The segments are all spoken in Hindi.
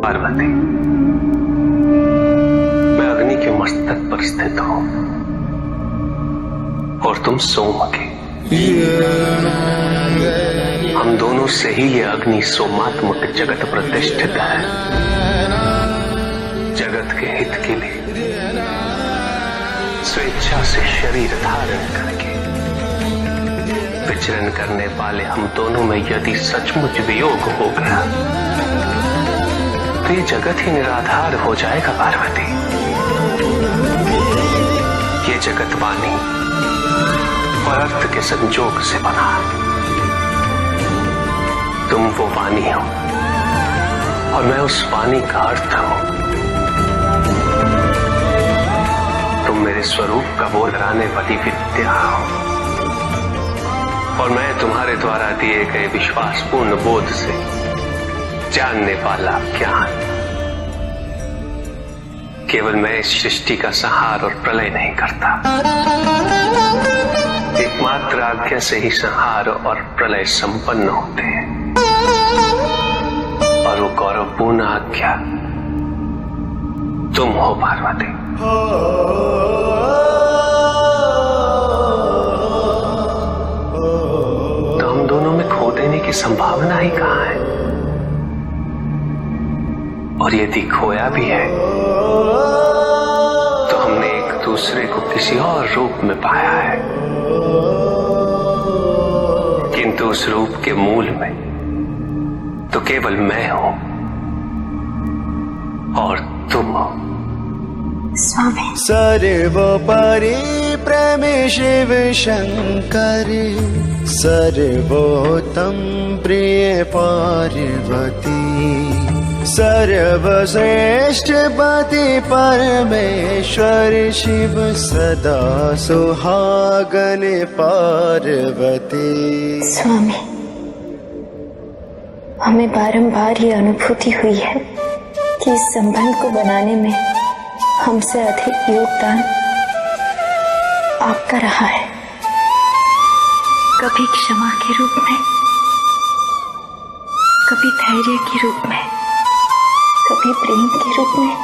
पार्वती, मैं अग्नि के मस्तक पर स्थित हूं और तुम सोम की। हम दोनों से ही ये अग्नि सोमात्मक जगत प्रतिष्ठित है। जगत के हित के लिए स्वेच्छा से शरीर धारण करके विचरण करने वाले हम दोनों में यदि सचमुच वियोग हो गया तो ये जगत ही निराधार हो जाएगा। पार्वती, ये जगत वाणी और अर्थ के संजोग से बना है। तुम वो वाणी हो और मैं उस वाणी का अर्थ हूं। तुम मेरे स्वरूप का बोध कराने वाली विद्या हो और मैं तुम्हारे द्वारा दिए गए विश्वासपूर्ण बोध से जानने वाला ज्ञान। केवल मैं इस सृष्टि का संहार और प्रलय नहीं करता, एकमात्र आज्ञा से ही संहार और प्रलय संपन्न होते हैं। और वो गौरवपूर्ण आज्ञा तुम हो पार्वती। तो हम दोनों में खो देने की संभावना ही कहां है? और यदि खोया भी है तो हमने एक दूसरे को किसी और रूप में पाया है, किंतु उस रूप के मूल में तो केवल मैं हूं और तुम हो। स्वामी, सर्वोपरि प्रेम शिव शंकर, सर्वोत्तम प्रिय पार्वती, सर्वश्रेष्ठ पति परमेश्वर शिव, सदा सुहागन पार्वती। स्वामी, हमें बारंबार ये अनुभूति हुई है कि इस संबंध को बनाने में हमसे अधिक योगदान आपका रहा है। कभी क्षमा के रूप में, कभी धैर्य के रूप में, कभी प्रेम के रूप में,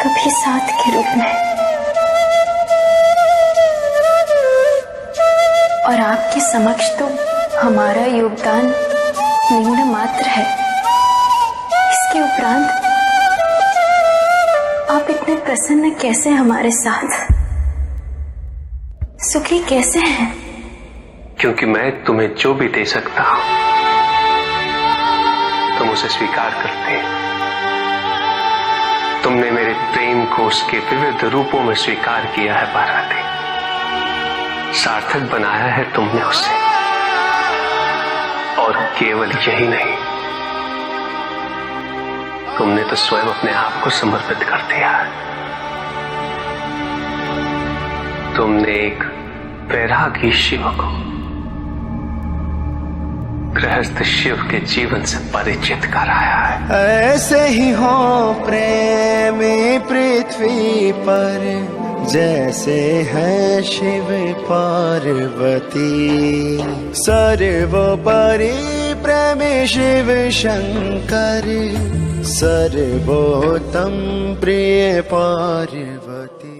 कभी साथ के रूप में। और आपके समक्ष तो हमारा योगदान निम्न मात्र है। इसके उपरांत आप इतने प्रसन्न कैसे हमारे साथ, सुखी कैसे हैं? क्योंकि मैं तुम्हें जो भी दे सकता हूं तुम उसे स्वीकार करते। तुमने मेरे प्रेम को उसके विविध रूपों में स्वीकार किया है पार्वती। सार्थक बनाया है तुमने उसे। और केवल यही नहीं, तुमने तो स्वयं अपने आप को समर्पित कर दिया है। तुमने एक वैरागी शिव को गृहस्थ शिव के जीवन से परिचित कराया है। ऐसे ही हो प्रेमी पृथ्वी पर, जैसे है शिव पार्वती, सर्वोपरि प्रेम शिव शंकर, सर्वोत्तम प्रिय पार्वती।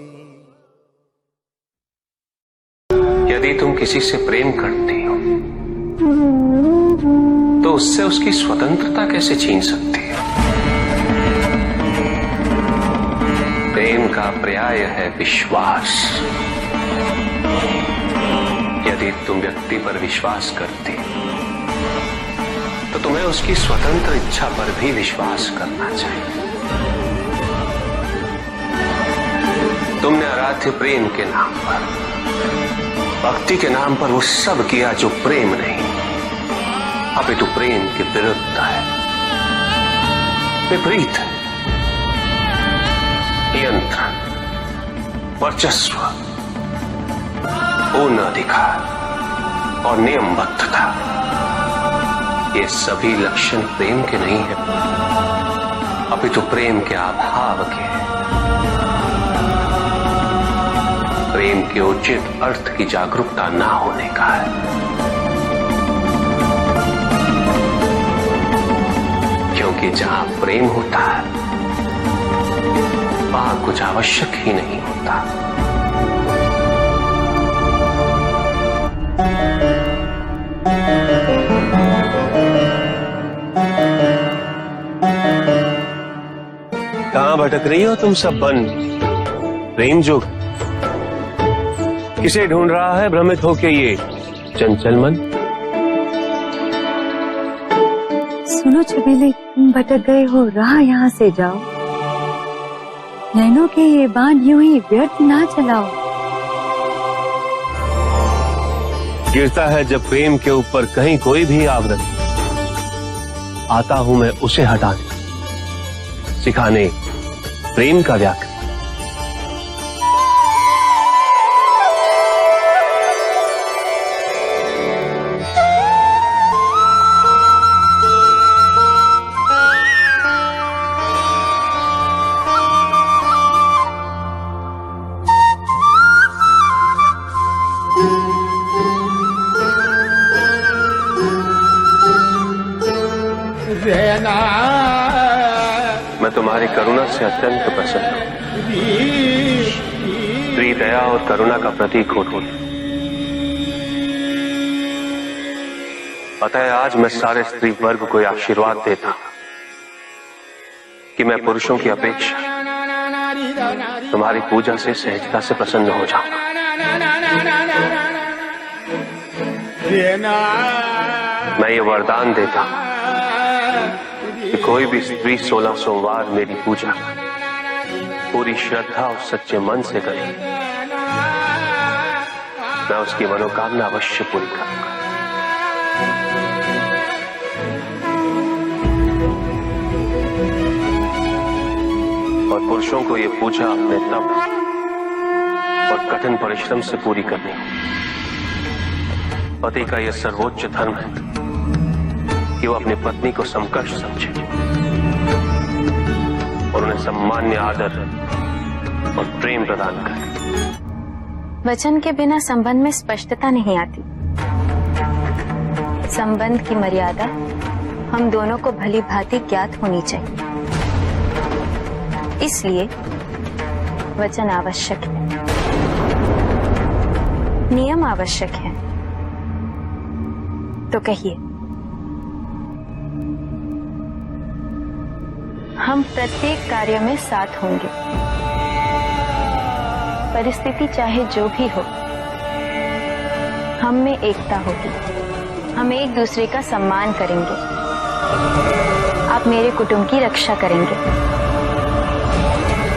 यदि तुम किसी से प्रेम करती हो तो उससे उसकी स्वतंत्रता कैसे छीन सकती हो? प्रेम का पर्याय है विश्वास। यदि तुम व्यक्ति पर विश्वास करती तो तुम्हें उसकी स्वतंत्र इच्छा पर भी विश्वास करना चाहिए। तुमने आराध्य प्रेम के नाम पर, भक्ति के नाम पर वो सब किया जो प्रेम नहीं, अपितु प्रेम के विरुद्ध है, विपरीत है। नियंत्रण, वर्चस्व, पूर्ण अधिकार और नियमबद्धता, ये सभी लक्षण प्रेम के नहीं है, अपितु प्रेम के अभाव के हैं। प्रेम के उचित अर्थ की जागरूकता ना होने का है। कि जहां प्रेम होता है वहां कुछ आवश्यक ही नहीं होता। कहां भटक रही हो तुम सब बन प्रेम जोग? किसे ढूंढ रहा है भ्रमित होके ये चंचल मन? सुनो छबीले, तुम भटक गए हो, राह यहाँ से जाओ। नैनों के ये बाण यूं ही व्यर्थ ना चलाओ। गिरता है जब प्रेम के ऊपर कहीं कोई भी आवरण, आता हूं मैं उसे हटाने, सिखाने प्रेम का व्याकरण। मैं तुम्हारी करुणा से अत्यंत प्रसन्न हूं। स्त्री दया और करुणा का प्रतीक हो तुम। अतः आज मैं सारे स्त्री वर्ग को आशीर्वाद देता हूं कि मैं पुरुषों की अपेक्षा तुम्हारी पूजा से सहजता से प्रसन्न हो जाऊंगा। मैं ये वरदान देता हूं कि कोई भी स्त्री 16 सोमवार मेरी पूजा पूरी श्रद्धा और सच्चे मन से करे, मैं उसकी मनोकामना अवश्य पूरी करूंगा। और पुरुषों को ये पूजा अपने तप और कठिन परिश्रम से पूरी करनी होगी। पति का यह सर्वोच्च धर्म है कि वो अपनी पत्नी को समकक्ष समझे और उन्हें सम्मान्य आदर और प्रेम प्रदान करे। वचन के बिना संबंध में स्पष्टता नहीं आती। संबंध की मर्यादा हम दोनों को भली भांति ज्ञात होनी चाहिए। इसलिए वचन आवश्यक है, नियम आवश्यक है। तो कहिए, हम प्रत्येक कार्य में साथ होंगे। परिस्थिति चाहे जो भी हो, हम में एकता होगी। हम एक दूसरे का सम्मान करेंगे। आप मेरे कुटुंब की रक्षा करेंगे।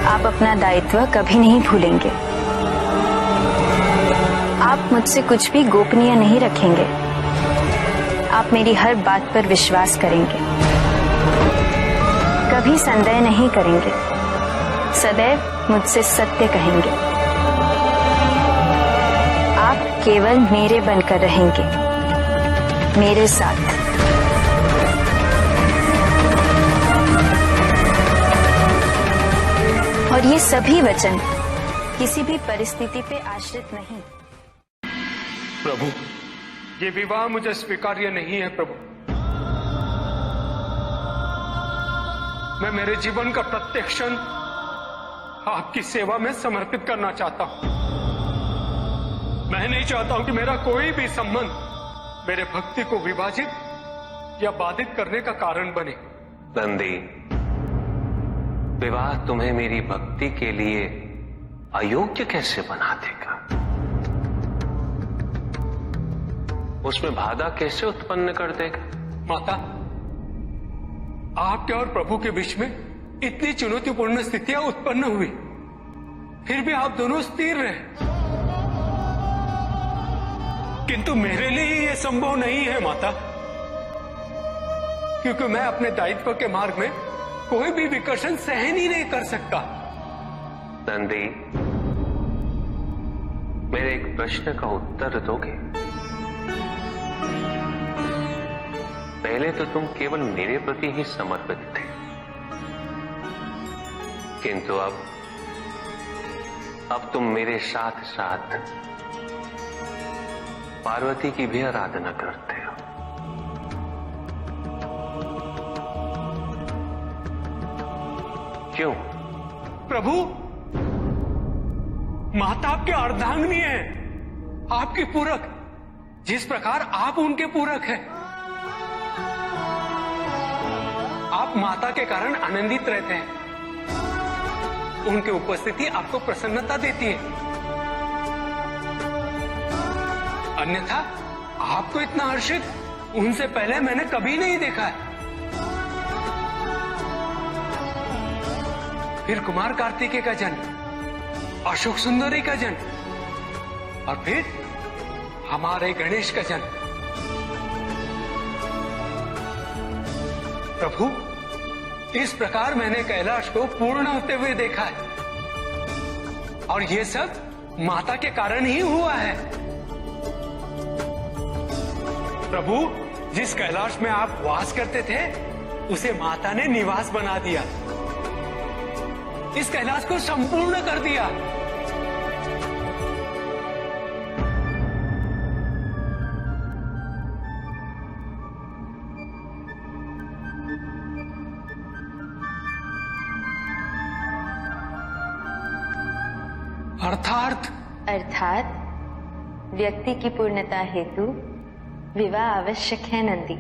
आप अपना दायित्व कभी नहीं भूलेंगे। आप मुझसे कुछ भी गोपनीय नहीं रखेंगे। आप मेरी हर बात पर विश्वास करेंगे, कभी संदेह नहीं करेंगे, सदैव मुझसे सत्य कहेंगे। आप केवल मेरे बनकर रहेंगे, मेरे साथ। और ये सभी वचन किसी भी परिस्थिति पे आश्रित नहीं। प्रभु, ये विवाह मुझे स्वीकार्य नहीं है प्रभु। मैं मेरे जीवन का प्रत्येक क्षण आपकी सेवा में समर्पित करना चाहता हूं। मैं नहीं चाहता हूं कि मेरा कोई भी संबंध मेरे भक्ति को विभाजित या बाधित करने का कारण बने। नंदी, विवाह तुम्हें मेरी भक्ति के लिए अयोग्य कैसे बना देगा? उसमें बाधा कैसे उत्पन्न कर देगा? माता, आपके और प्रभु के बीच में इतनी चुनौतीपूर्ण स्थितियां उत्पन्न हुई, फिर भी आप दोनों स्थिर रहे। किंतु मेरे लिए यह संभव नहीं है माता, क्योंकि मैं अपने दायित्व के मार्ग में कोई भी विकर्षण सहन ही नहीं कर सकता। नंदी, मेरे एक प्रश्न का उत्तर दोगे? पहले तो तुम केवल मेरे प्रति ही समर्पित थे, किंतु अब तुम मेरे साथ साथ पार्वती की भी आराधना करते हो। क्यों? प्रभु, माता आपकी अर्धांगिनी है, आपकी पूरक, जिस प्रकार आप उनके पूरक हैं। आप माता के कारण आनंदित रहते हैं, उनकी उपस्थिति आपको प्रसन्नता देती है। अन्यथा आपको इतना हर्षित उनसे पहले मैंने कभी नहीं देखा है। फिर कुमार कार्तिकेय का जन्म, अशोक सुंदरी का जन्म, और फिर हमारे गणेश का जन्म। प्रभु, इस प्रकार मैंने कैलाश को पूर्ण होते हुए देखा है, और ये सब माता के कारण ही हुआ है। प्रभु, जिस कैलाश में आप वास करते थे, उसे माता ने निवास बना दिया, इस कैलाश को संपूर्ण कर दिया। अर्थात व्यक्ति की पूर्णता हेतु विवाह आवश्यक है नंदी।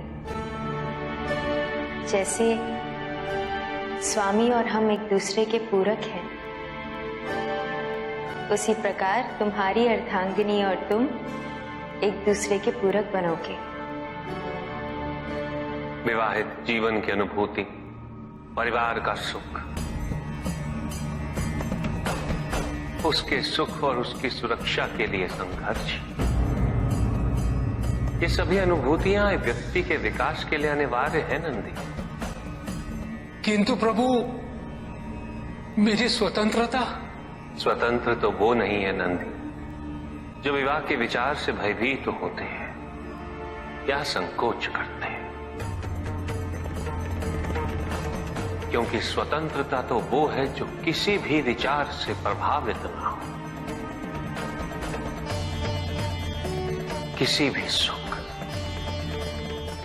जैसे स्वामी और हम एक दूसरे के पूरक हैं, उसी प्रकार तुम्हारी अर्धांगिनी और तुम एक दूसरे के पूरक बनोगे। विवाहित जीवन की अनुभूति, परिवार का सुख, उसके सुख और उसकी सुरक्षा के लिए संघर्ष, ये सभी अनुभूतियां एक व्यक्ति के विकास के लिए अनिवार्य है नंदी। किंतु प्रभु, मेरी स्वतंत्रता। स्वतंत्र तो वो नहीं है नंदी जो विवाह के विचार से भयभीत होते हैं या संकोच करते हैं, क्योंकि स्वतंत्रता तो वो है जो किसी भी विचार से प्रभावित ना हो, किसी भी सुख,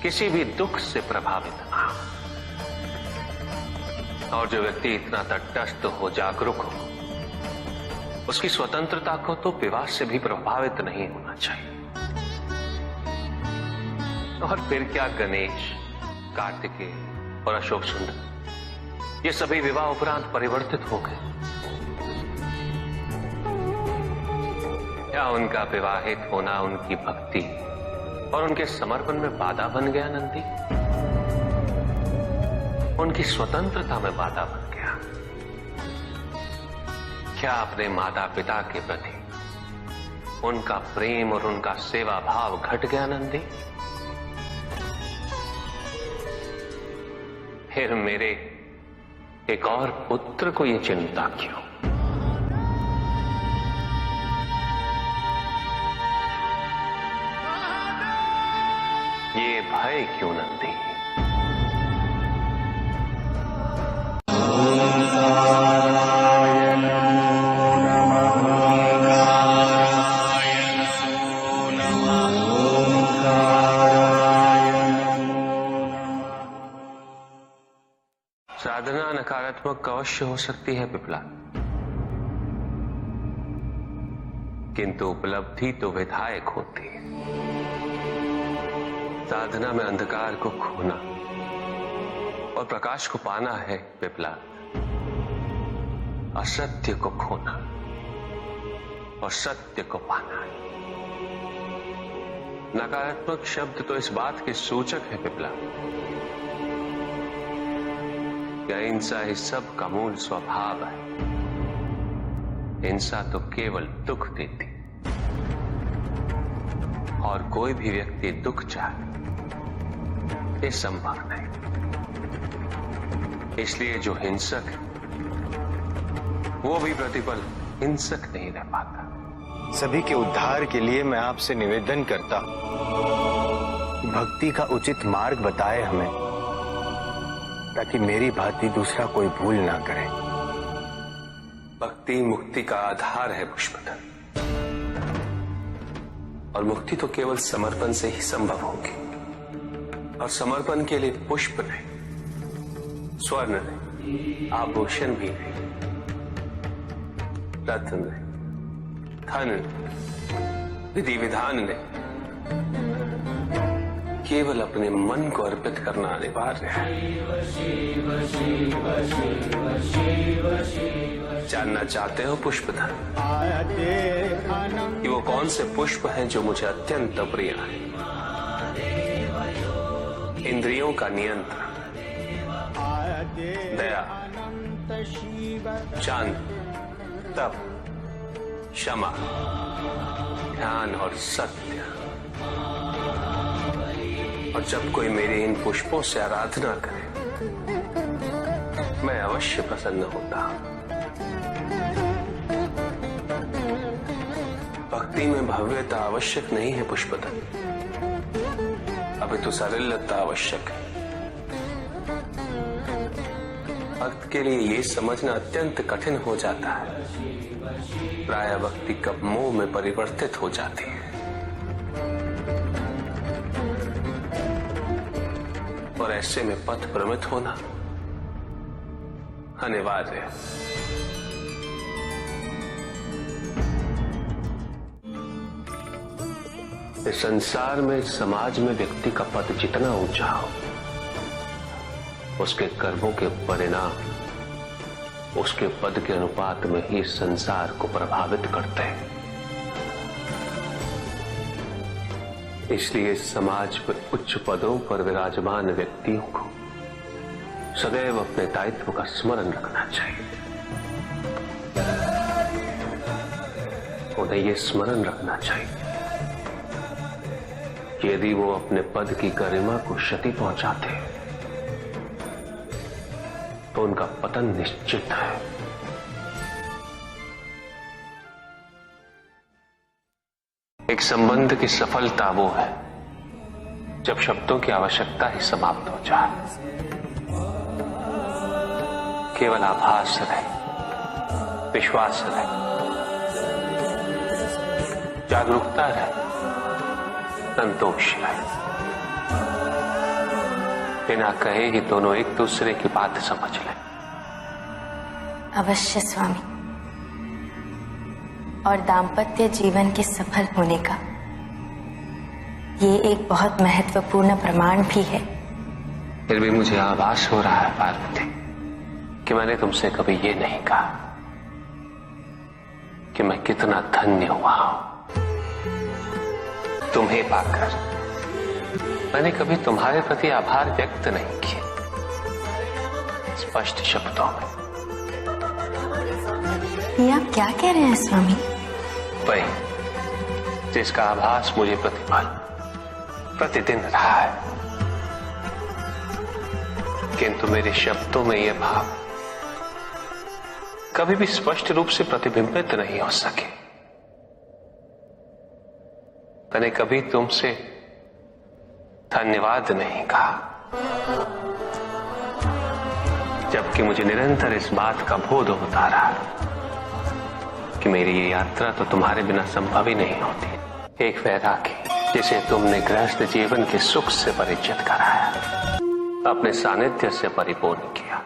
किसी भी दुख से प्रभावित ना हो। और जो व्यक्ति इतना तटस्थ हो, जागरूक हो, उसकी स्वतंत्रता को तो विवाह से भी प्रभावित नहीं होना चाहिए। और फिर क्या गणेश, कार्तिकेय और अशोक सुंदर, ये सभी विवाह उपरांत परिवर्तित हो गए? क्या उनका विवाहित होना उनकी भक्ति और उनके समर्पण में बाधा बन गया नंदी? उनकी स्वतंत्रता में बाधा बन गया? क्या अपने माता पिता के प्रति उनका प्रेम और उनका सेवा भाव घट गया नंदी? फिर मेरे एक और पुत्र को ये चिंता क्यों? ये भय क्यों नंदी? साधना नकारात्मक अवश्य हो सकती है पिपला, किंतु उपलब्धि तो विधायक होती है। साधना में अंधकार को खोना और प्रकाश को पाना है पिपला, असत्य को खोना और सत्य को पाना है। नकारात्मक शब्द तो इस बात के सूचक है पिपला, हिंसा इस सब का मूल स्वभाव है। हिंसा तो केवल दुख देती, और कोई भी व्यक्ति दुख चाहे ये संभव नहीं। इसलिए जो हिंसक है वो भी प्रतिपल हिंसक नहीं रह पाता। सभी के उद्धार के लिए मैं आपसे निवेदन करता हूं, भक्ति का उचित मार्ग बताए हमें, ताकि मेरी भांति दूसरा कोई भूल ना करे। भक्ति मुक्ति का आधार है पुष्पधर, और मुक्ति तो केवल समर्पण से ही संभव होगी। और समर्पण के लिए पुष्प नहीं, स्वर्ण नहीं, आभूषण भी नहीं, रत्न नहीं, धन, विधि विधान ने, केवल अपने मन को अर्पित करना अनिवार्य है। जानना चाहते हो पुष्पधन कि वो कौन से पुष्प हैं जो मुझे अत्यंत प्रिय हैं? इंद्रियों का नियंत्रण, दया, शांत, तप, क्षमा, ध्यान और सत्य। और जब कोई मेरे इन पुष्पों से आराधना करे, मैं अवश्य प्रसन्न होता हूं। भक्ति में भव्यता आवश्यक नहीं है पुष्पधन, अभी तो सरलता आवश्यक है। भक्त के लिए ये समझना अत्यंत कठिन हो जाता है, प्राय भक्ति कब मोह में परिवर्तित हो जाती है। और ऐसे में पथ भ्रमित होना अनिवार्य है। इस संसार में, समाज में व्यक्ति का पद जितना ऊंचा हो, उसके कर्मों के परिणाम उसके पद के अनुपात में ही संसार को प्रभावित करते हैं। इसलिए समाज में उच्च पदों पर विराजमान व्यक्तियों को सदैव अपने दायित्व का स्मरण रखना चाहिए। उन्हें यह स्मरण रखना चाहिए कि यदि वो अपने पद की गरिमा को क्षति पहुंचाते हैं तो उनका पतन निश्चित है। एक संबंध की सफलता वो है जब शब्दों की आवश्यकता ही समाप्त हो जाए, केवल आभास रहे, विश्वास रहे, जागरूकता रहे, संतोष रहे। बिना कहे ही दोनों एक दूसरे की बात समझ लें। अवश्य स्वामी। और दाम्पत्य जीवन के सफल होने का ये एक बहुत महत्वपूर्ण प्रमाण भी है। फिर भी मुझे आभास हो रहा है पार्वती कि मैंने तुमसे कभी ये नहीं कहा कि मैं कितना धन्य हुआ हूं तुम्हें पाकर। मैंने कभी तुम्हारे प्रति आभार व्यक्त नहीं किया स्पष्ट शब्दों में। ये आप क्या कह रहे हैं स्वामी? वही जिसका आभास मुझे प्रतिदिन रहा है, किंतु मेरे शब्दों में यह भाव कभी भी स्पष्ट रूप से प्रतिबिंबित नहीं हो सके। मैंने कभी तुमसे धन्यवाद नहीं कहा, जबकि मुझे निरंतर इस बात का बोध होता रहा कि मेरी ये यात्रा तो तुम्हारे बिना संभव ही नहीं होती। एक वैरागी जिसे तुमने गृहस्थ जीवन के सुख से परिचित कराया, अपने सानिध्य से परिपूर्ण किया,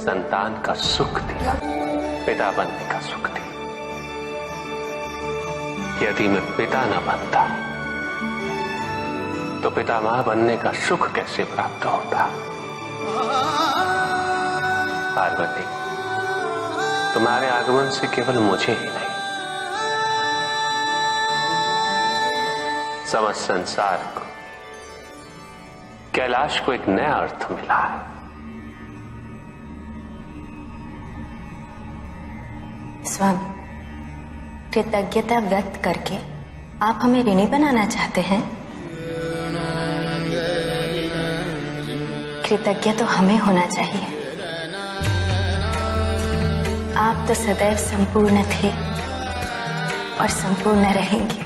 संतान का सुख दिया, पिता बनने का सुख दिया। यदि मैं पिता न बनता तो पितामह बनने का सुख कैसे प्राप्त होता? पार्वती, तुम्हारे आगमन से केवल मुझे ही नहीं, समस्त संसार को, कैलाश को एक नया अर्थ मिला है। स्वामी, कृतज्ञता व्यक्त करके आप हमें ऋणी बनाना चाहते हैं? कृतज्ञ तो हमें होना चाहिए। आप तो सदैव संपूर्ण थे और संपूर्ण रहेंगे।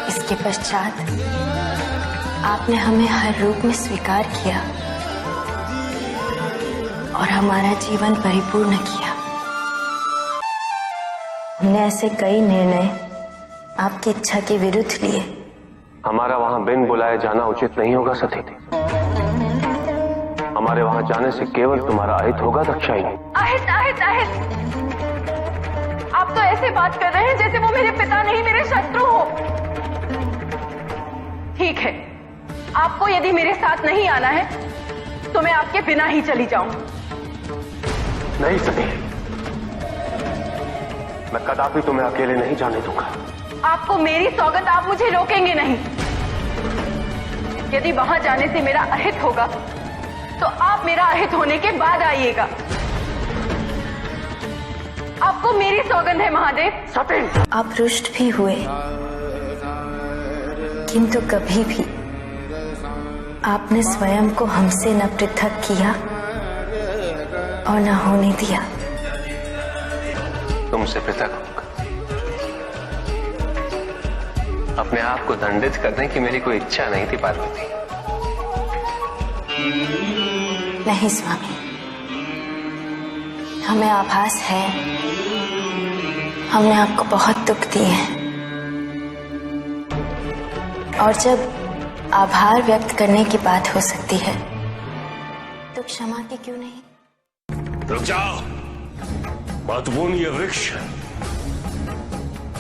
इसके पश्चात आपने हमें हर रूप में स्वीकार किया और हमारा जीवन परिपूर्ण किया। हमने ऐसे कई निर्णय आपकी इच्छा के विरुद्ध लिए। हमारा वहां बिन बुलाए जाना उचित नहीं होगा सती। हमारे वहां जाने से केवल तुम्हारा अहित होगा दाक्षायणी। अहित अहित अहित, आप तो ऐसे बात कर रहे हैं जैसे वो मेरे पिता नहीं मेरे शत्रु हो। ठीक है, आपको यदि मेरे साथ नहीं आना है तो मैं आपके बिना ही चली जाऊं। नहीं सती, मैं कदापि तुम्हें अकेले नहीं जाने दूंगा। आपको मेरी सौगंध, आप मुझे रोकेंगे नहीं। यदि वहां जाने से मेरा अहित होगा तो आप मेरा अहित होने के बाद आइएगा। आपको मेरी सौगंध है महादेव। सती, आप रुष्ट भी हुए, किंतु कभी भी आपने स्वयं को हमसे न पृथक किया और न होने दिया। तुमसे पृथक होकर अपने आप को दंडित करने की मेरी कोई इच्छा नहीं थी पार्वती। नहीं स्वामी, हमें आभास है हमने आपको बहुत दुख दिए हैं, और जब आभार व्यक्त करने की बात हो सकती है तो क्षमा की क्यों नहीं। रुक जाओ, महत्वपूर्ण ये वृक्ष है,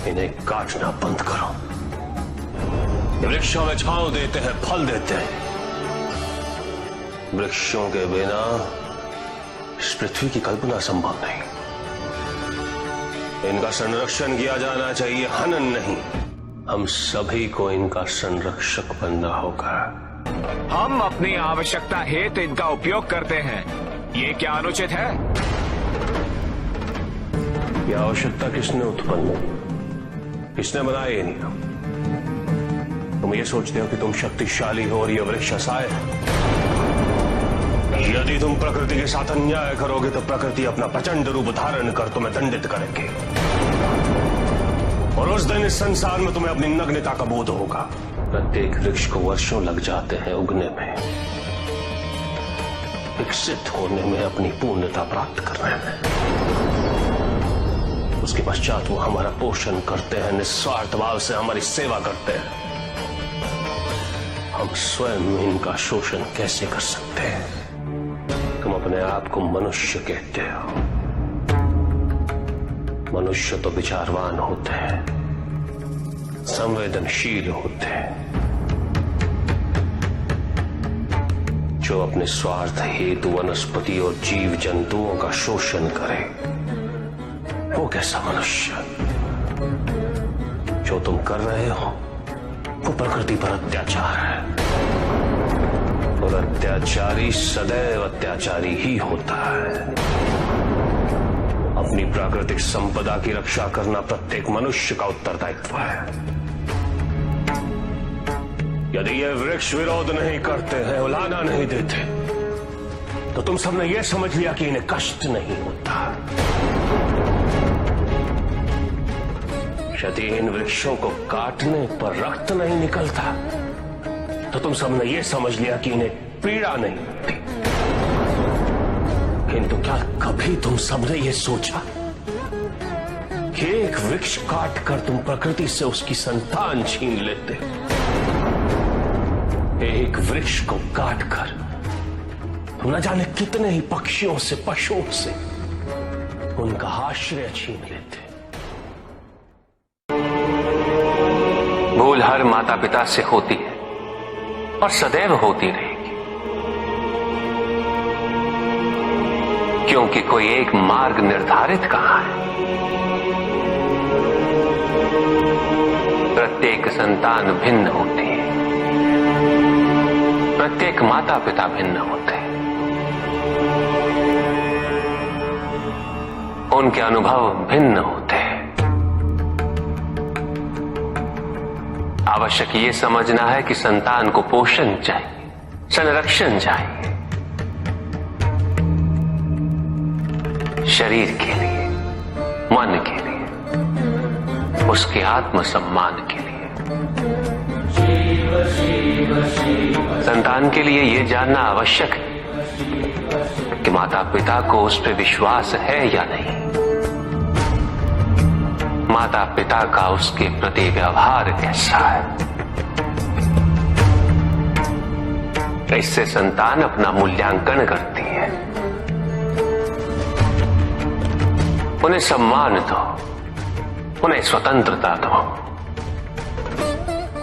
इन्हें काटना बंद करो। ये वृक्ष हमें छांव देते हैं, फल देते हैं। वृक्षों के बिना इस पृथ्वी की कल्पना संभव नहीं। इनका संरक्षण किया जाना चाहिए, हनन नहीं। हम सभी को इनका संरक्षक बनना होगा। हम अपनी आवश्यकता हेतु इनका उपयोग करते हैं, ये क्या अनुचित है? यह आवश्यकता किसने उत्पन्न की? किसने बनाया ये नियम? तुम ये सोचते हो कि तुम शक्तिशाली हो और यह वृक्ष असहाय है। यदि तुम प्रकृति के साथ अन्याय करोगे तो प्रकृति अपना प्रचंड रूप धारण कर तुम्हें दंडित करेगी, और उस दिन इस संसार में तुम्हें अपनी नग्नता का बोध होगा। प्रत्येक वृक्ष को वर्षों लग जाते हैं उगने में, विकसित होने में, अपनी पूर्णता प्राप्त करने में। उसके पश्चात वो हमारा पोषण करते हैं, निस्वार्थ भाव से हमारी सेवा करते हैं। हम स्वयं इनका शोषण कैसे कर सकते हैं? तुम अपने आप को मनुष्य कहते हो। मनुष्य तो विचारवान होते हैं, संवेदनशील होते हैं। जो अपने स्वार्थ हेतु वनस्पति और जीव जंतुओं का शोषण करे, वो कैसा मनुष्य? जो तुम कर रहे हो वो प्रकृति पर अत्याचार है, और अत्याचारी सदैव अत्याचारी ही होता है। अपनी प्राकृतिक संपदा की रक्षा करना प्रत्येक मनुष्य का उत्तरदायित्व है। यदि ये वृक्ष विरोध नहीं करते हैं, उलाना नहीं देते, तो तुम सबने ये समझ लिया कि इन्हें कष्ट नहीं होता। यदि इन वृक्षों को काटने पर रक्त नहीं निकलता, तो तुम सबने ये समझ लिया कि इन्हें पीड़ा नहीं होती। किंतु क्या कभी तुम सबने ये सोचा कि एक वृक्ष काटकर तुम प्रकृति से उसकी संतान छीन लेते? एक वृक्ष को काटकर तुम न जाने कितने ही पक्षियों से, पशुओं से उनका आश्रय छीन लेते। भूल हर माता पिता से होती है और सदैव होती रहेगी, क्योंकि कोई एक मार्ग निर्धारित कहां है। प्रत्येक संतान भिन्न होती है, प्रत्येक माता पिता भिन्न होते हैं। उनके अनुभव भिन्न होते हैं। आवश्यक ये समझना है कि संतान को पोषण चाहिए, संरक्षण चाहिए, शरीर के लिए, मन के लिए, उसके आत्मसम्मान के लिए। संतान के लिए यह जानना आवश्यक है कि माता पिता को उस पर विश्वास है या नहीं। माता पिता का उसके प्रति व्यवहार कैसा है। इससे संतान अपना मूल्यांकन करती है। उन्हें सम्मान दो, उन्हें स्वतंत्रता दो,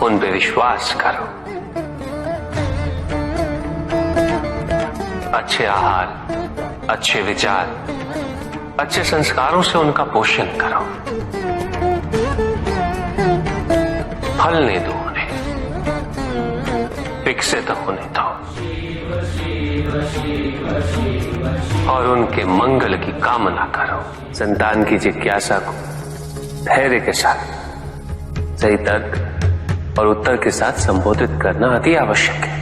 उन पे विश्वास करो। अच्छे आहार, अच्छे विचार, अच्छे संस्कारों से उनका पोषण करो। फलने दो उन्हें, विकसित होने दो और उनके मंगल की कामना करो। संतान की जिज्ञासा को धैर्य के साथ, सही तर्क और उत्तर के साथ संबोधित करना अति आवश्यक है।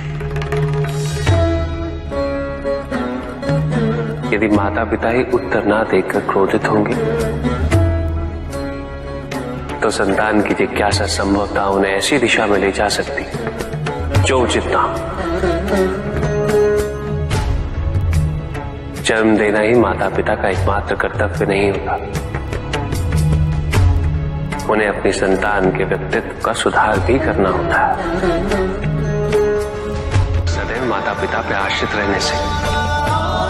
यदि माता पिता ही उत्तर ना देकर क्रोधित होंगे तो संतान की जिज्ञासा संभवतः उन्हें ऐसी दिशा में ले जा सकती है जो उचित ना हो। जन्म देना ही माता पिता का एकमात्र कर्तव्य नहीं होता। उन्हें अपनी संतान के व्यक्तित्व का सुधार भी करना होता है। सदैव माता पिता पर आश्रित रहने से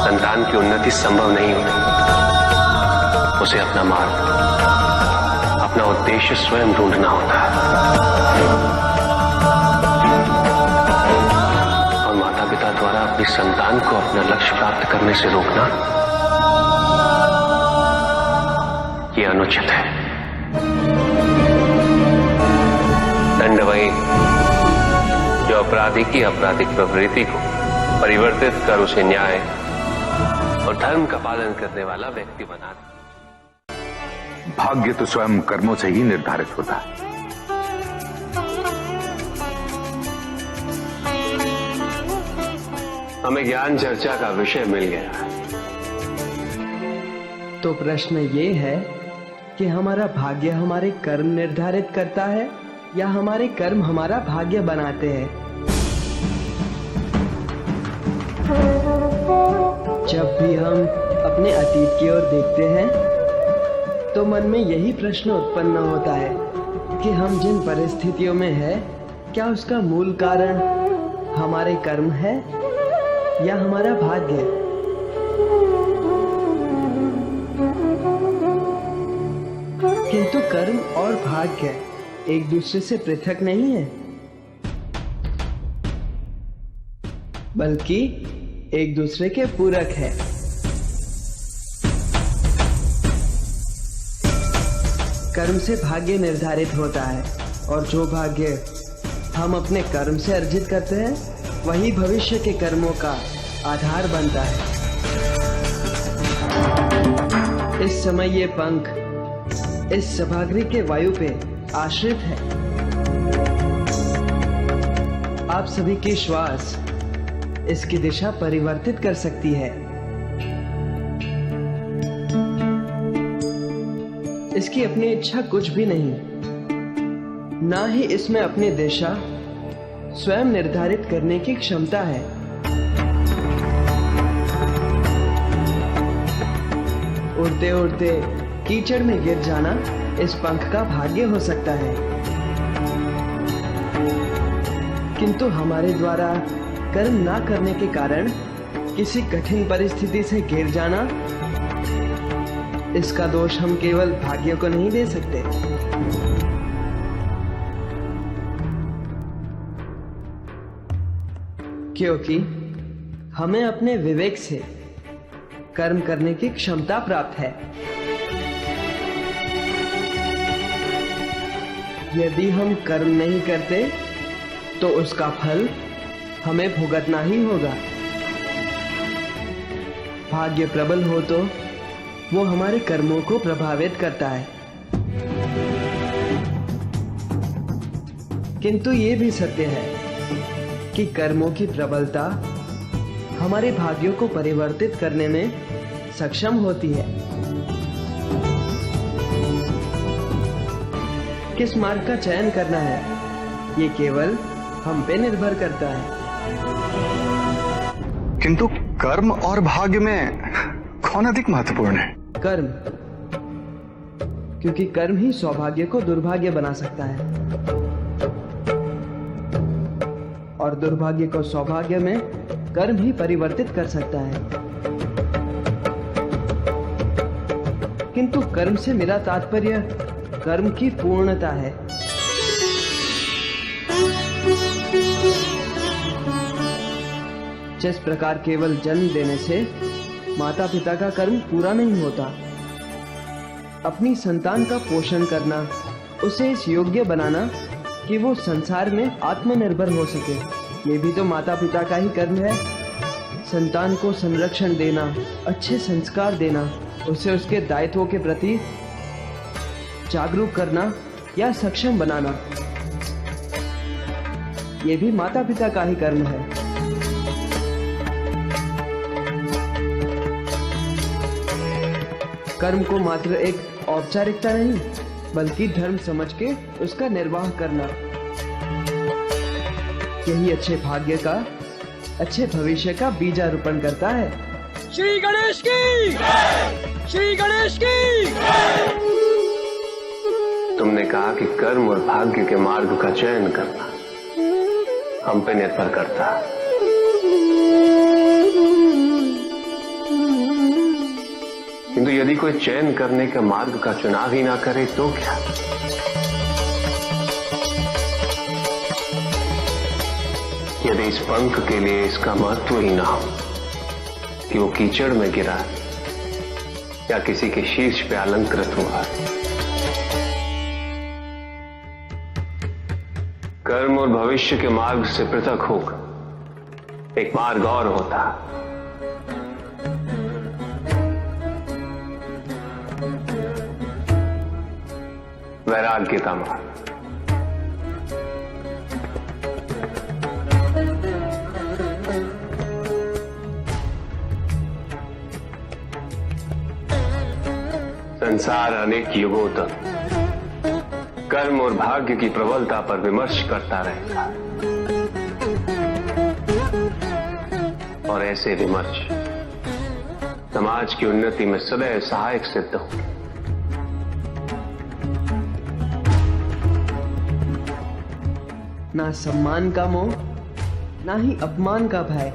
संतान की उन्नति संभव नहीं होती। उसे अपना मार्ग, अपना उद्देश्य स्वयं ढूंढना होता है। और माता पिता द्वारा अपनी संतान को अपना लक्ष्य प्राप्त करने से रोकना यह अनुचित है। दंड वही जो अपराधी की आपराधिक प्रवृत्ति को परिवर्तित कर उसे न्याय और धर्म का पालन करने वाला व्यक्ति बना दे। भाग्य तो स्वयं कर्मों से ही निर्धारित होता है। हमें ज्ञान चर्चा का विषय मिल गया है। तो प्रश्न ये है कि हमारा भाग्य हमारे कर्म निर्धारित करता है या हमारे कर्म हमारा भाग्य बनाते हैं। जब भी हम अपने अतीत की ओर देखते हैं तो मन में यही प्रश्न उत्पन्न होता है कि हम जिन परिस्थितियों में हैं, क्या उसका मूल कारण हमारे कर्म है या हमारा भाग्य। किंतु कर्म और भाग्य एक दूसरे से पृथक नहीं है, बल्कि एक दूसरे के पूरक है। कर्म से भाग्य निर्धारित होता है और जो भाग्य हम अपने कर्म से अर्जित करते हैं वही भविष्य के कर्मों का आधार बनता है। इस समय ये पंख इस सभागृह के वायु पे आश्रित है। आप सभी की श्वास इसकी दिशा परिवर्तित कर सकती है। इसकी अपनी इच्छा कुछ भी नहीं, ना ही इसमें अपनी दिशा स्वयं निर्धारित करने की क्षमता है। उड़ते उड़ते कीचड़ में गिर जाना इस पंख का भाग्य हो सकता है, किंतु हमारे द्वारा कर्म ना करने के कारण किसी कठिन परिस्थिति से गिर जाना, इसका दोष हम केवल भाग्य को नहीं दे सकते। क्योंकि हमें अपने विवेक से कर्म करने की क्षमता प्राप्त है। यदि हम कर्म नहीं करते तो उसका फल हमें भुगतना ही होगा। भाग्य प्रबल हो तो वो हमारे कर्मों को प्रभावित करता है, किंतु ये भी सत्य है कि कर्मों की प्रबलता हमारे भाग्यों को परिवर्तित करने में सक्षम होती है। किस मार्ग का चयन करना है ये केवल हम पे निर्भर करता है। किंतु कर्म और भाग्य में कौन अधिक महत्वपूर्ण है? कर्म क्योंकि कर्म ही सौभाग्य को दुर्भाग्य बना सकता है और दुर्भाग्य को सौभाग्य में कर्म ही परिवर्तित कर सकता है। किंतु कर्म से मेरा तात्पर्य कर्म की पूर्णता है। जिस प्रकार केवल जन्म देने से माता पिता का कर्म पूरा नहीं होता, अपनी संतान का पोषण करना, उसे इस योग्य बनाना कि वो संसार में आत्मनिर्भर हो सके, ये भी तो माता पिता का ही कर्म है। संतान को संरक्षण देना, अच्छे संस्कार देना, उसे उसके दायित्वों के प्रति जागरूक करना या सक्षम बनाना, ये भी माता पिता का ही कर्म है। कर्म को मात्र एक औपचारिकता नहीं बल्कि धर्म समझ के उसका निर्वाह करना, यही अच्छे भाग्य का, अच्छे भविष्य का बीजारोपण करता है। श्री गणेश की श्री गणेश की। तुमने कहा कि कर्म और भाग्य के मार्ग का चयन करना हम पे निर्भर करता है। किंतु यदि कोई चयन करने के मार्ग का चुनाव ही ना करे तो क्या? यदि इस पंख के लिए इसका महत्व ही ना हो कि वो कीचड़ में गिरा या किसी के शीर्ष पे अलंकृत हुआ। कर्म और भविष्य के मार्ग से पृथक होकर एक मार्ग और होता है, वैराग्य का मार्ग। संसार अनेक युगों तक कर्म और भाग्य की प्रबलता पर विमर्श करता रहेगा और ऐसे विमर्श समाज की उन्नति में सदैव सहायक सिद्ध होंगे। ना सम्मान का मोह, ना ही अपमान का भय।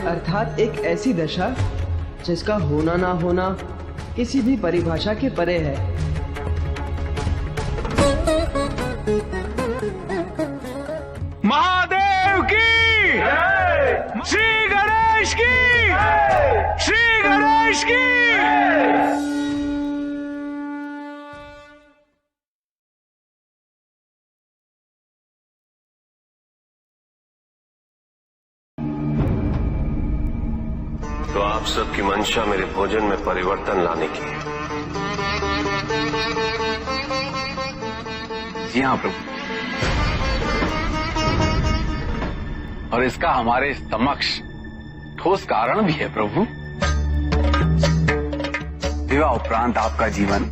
अर्थात एक ऐसी दशा जिसका होना ना होना किसी भी परिभाषा के परे है। महादेव की श्री गणेश की श्री गणेश की। तो आप सबकी मंशा मेरे भोजन में परिवर्तन लाने की है। जी हाँ प्रभु, और इसका हमारे समक्ष ठोस कारण भी है प्रभु। विवाह उपरांत आपका जीवन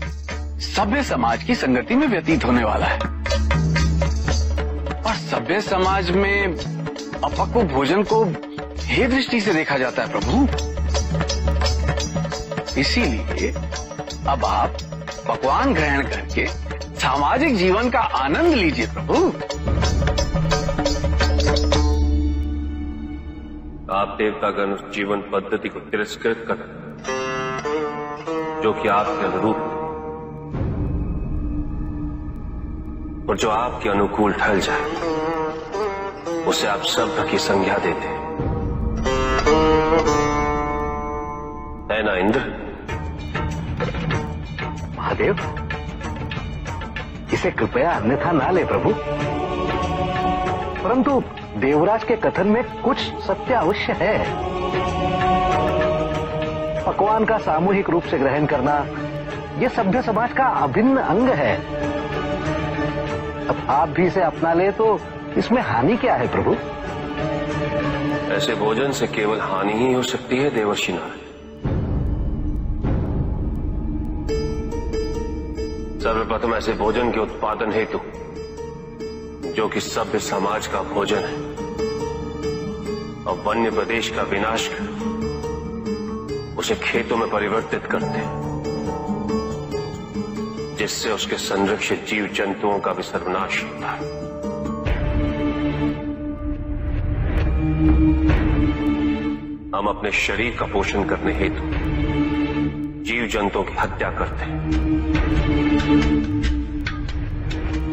सभ्य समाज की संगति में व्यतीत होने वाला है और सभ्य समाज में अपक्व भोजन को हे दृष्टि से देखा जाता है प्रभु। इसीलिए अब आप पकवान ग्रहण करके सामाजिक जीवन का आनंद लीजिए प्रभु। आप देवतागण उस जीवन पद्धति को तिरस्कृत कर जो कि आपके अनुरूप और जो आपके अनुकूल ढल जाए, उसे आप सभ्य की संज्ञा देते है ना इंद्र? महादेव, इसे कृपया अन्यथा ना ले प्रभु, परंतु देवराज के कथन में कुछ सत्य अवश्य है। पकवान का सामूहिक रूप से ग्रहण करना यह सभ्य समाज का अभिन्न अंग है। अब आप भी इसे अपना ले तो इसमें हानि क्या है प्रभु? ऐसे भोजन से केवल हानि ही हो सकती है देवर्षि नारायण। सर्वप्रथम ऐसे भोजन के उत्पादन हेतु जो कि सभ्य समाज का भोजन है और वन्य प्रदेश का विनाश कर उसे खेतों में परिवर्तित करते, जिससे उसके संरक्षित जीव जंतुओं का भी सर्वनाश होता है। हम अपने शरीर का पोषण करने हेतु जीव जंतुओं की हत्या करते हैं,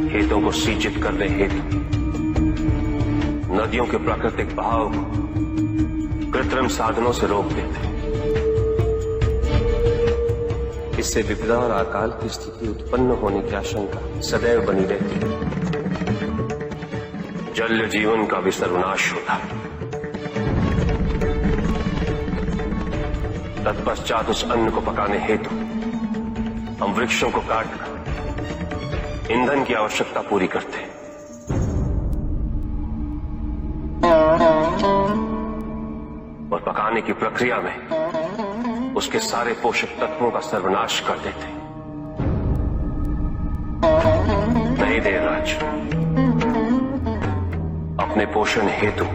खेतों को सिंचित करने हेतु नदियों के प्राकृतिक बहाव को कृत्रिम साधनों से रोक देते हैं। इससे विपदा और अकाल की स्थिति उत्पन्न होने की आशंका सदैव बनी रहती है। जल जीवन का भी सर्वनाश होता है। तत्पश्चात उस अन्न को पकाने हेतु हम वृक्षों को काटकर ईंधन की आवश्यकता पूरी करते हैं। और पकाने की प्रक्रिया में उसके सारे पोषक तत्वों का सर्वनाश कर देते हैं। नहीं देवराज, अपने पोषण हेतु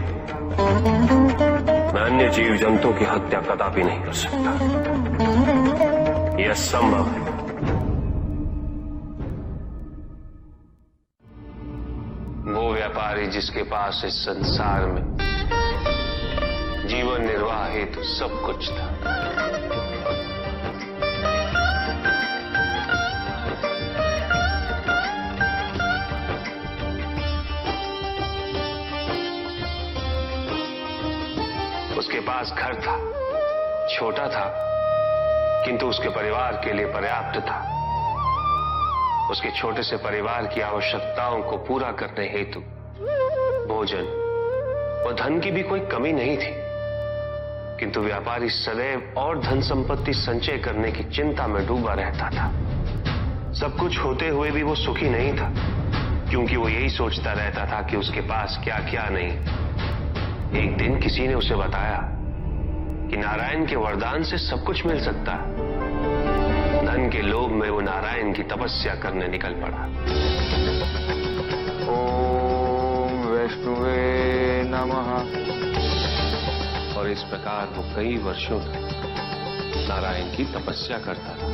मैं अन्य जीव जंतुओं की हत्या कदापि नहीं कर सकता। यह असंभव है। वो व्यापारी जिसके पास इस संसार में जीवन निर्वाह हेतु सब कुछ था, उसके पास घर था, छोटा था किंतु उसके परिवार के लिए पर्याप्त था। उसके छोटे से परिवार की आवश्यकताओं को पूरा करने हेतु भोजन और धन की भी कोई कमी नहीं थी, किंतु व्यापारी सदैव और धन संपत्ति संचय करने की चिंता में डूबा रहता था। सब कुछ होते हुए भी वो सुखी नहीं था, क्योंकि वो यही सोचता रहता था कि उसके पास क्या क्या नहीं। एक दिन किसी ने उसे बताया कि नारायण के वरदान से सब कुछ मिल सकता है। धन के लोभ में वो नारायण की तपस्या करने निकल पड़ा। ओम वैष्णवे नमः। और इस प्रकार वो कई वर्षों तक नारायण की तपस्या करता था।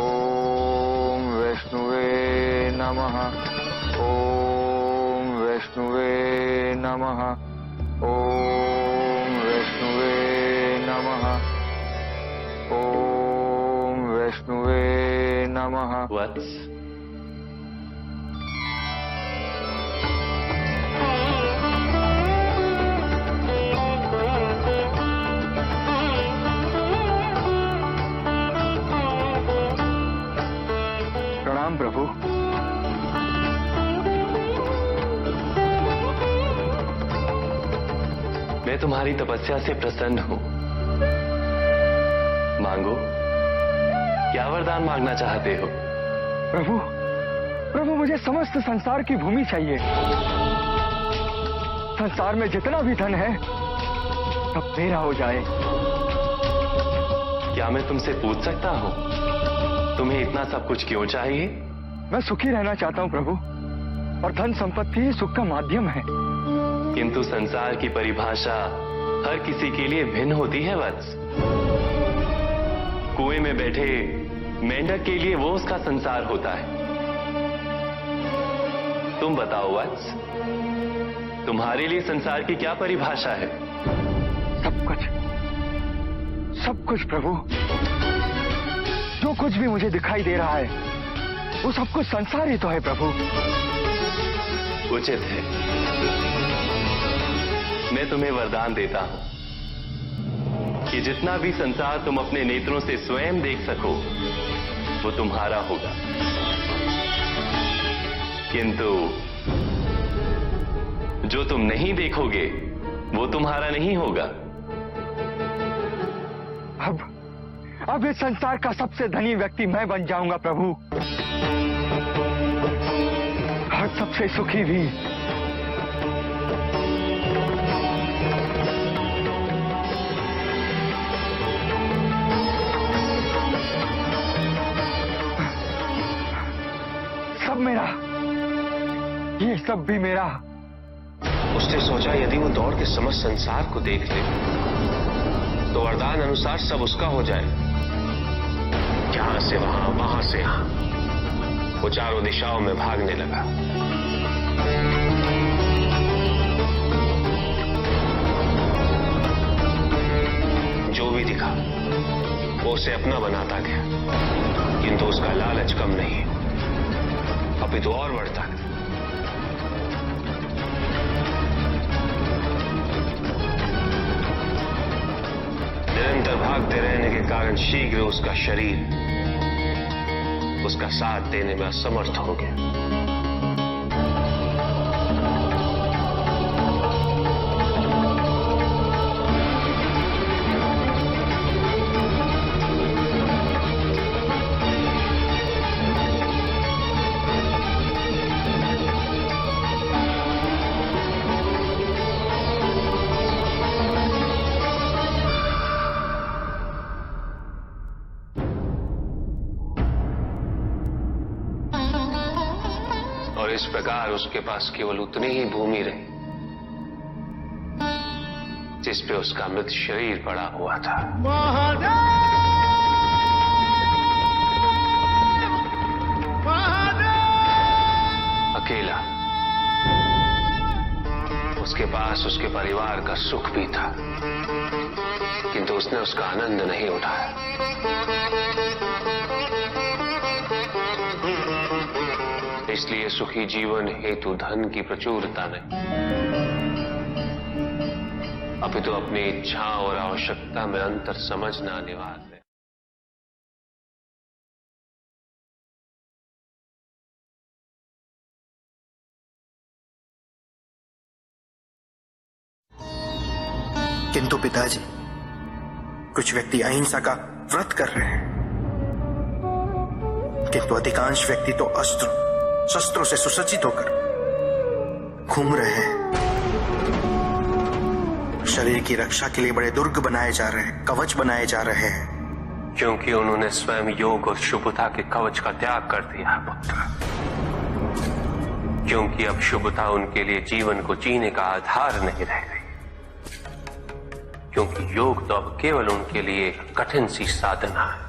ओम वैष्णवे नमः। ओम वैष्णवे नमः। ओम वैष्णवे नमः। ओम वैष्णवे नमः। वत्स, प्रणाम प्रभु। मैं तुम्हारी तपस्या से प्रसन्न हूं। मांगो, क्या वरदान मांगना चाहते हो? प्रभु, प्रभु मुझे समस्त संसार की भूमि चाहिए। संसार में जितना भी धन है सब मेरा हो जाए। क्या मैं तुमसे पूछ सकता हूं, तुम्हें इतना सब कुछ क्यों चाहिए? मैं सुखी रहना चाहता हूँ प्रभु, और धन संपत्ति ही सुख का माध्यम है। किंतु संसार की परिभाषा हर किसी के लिए भिन्न होती है वत्स। कुएं में बैठे मेंढक के लिए वो उसका संसार होता है। तुम बताओ वत्स, तुम्हारे लिए संसार की क्या परिभाषा है? सब कुछ प्रभु। जो कुछ भी मुझे दिखाई दे रहा है वो सब कुछ संसार ही तो है प्रभु। उचित है, मैं तुम्हें वरदान देता हूं कि जितना भी संसार तुम अपने नेत्रों से स्वयं देख सको वो तुम्हारा होगा, किंतु जो तुम नहीं देखोगे वो तुम्हारा नहीं होगा। अब इस संसार का सबसे धनी व्यक्ति मैं बन जाऊंगा प्रभु, और सबसे सुखी भी। सब मेरा, ये सब भी मेरा। उसने सोचा यदि वो दौड़ के समस्त संसार को देख ले तो वरदान अनुसार सब उसका हो जाए। यहां से वहां, वहां से यहां वो चारों दिशाओं में भागने लगा। जो भी दिखा वो उसे अपना बनाता गया, किंतु उसका लालच कम नहीं, अपितु और बढ़ता गया। निरंतर भागते रहने के कारण शीघ्र उसका शरीर उसका साथ देने में असमर्थ हो गया। और इस प्रकार उसके पास केवल उतनी ही भूमि रही जिस पे उसका मृत शरीर पड़ा हुआ था। अकेला। उसके पास उसके परिवार का सुख भी था, किंतु उसने उसका आनंद नहीं उठाया। इसलिए सुखी जीवन हेतु धन की प्रचुरता नहीं, अपितु अपनी इच्छा और आवश्यकता में अंतर समझना अनिवार्य है। किंतु पिताजी, कुछ व्यक्ति अहिंसा का व्रत कर रहे हैं, किंतु अधिकांश व्यक्ति तो अस्त्र शस्त्रों से सुसज्जित होकर घूम रहे हैं। शरीर की रक्षा के लिए बड़े दुर्ग बनाए जा रहे हैं, कवच बनाए जा रहे हैं, क्योंकि उन्होंने स्वयं योग और शुभता के कवच का त्याग कर दिया है पुत्र। क्योंकि अब शुभता उनके लिए जीवन को जीने का आधार नहीं रह गई, क्योंकि योग तो अब केवल उनके लिए कठिन सी साधना है।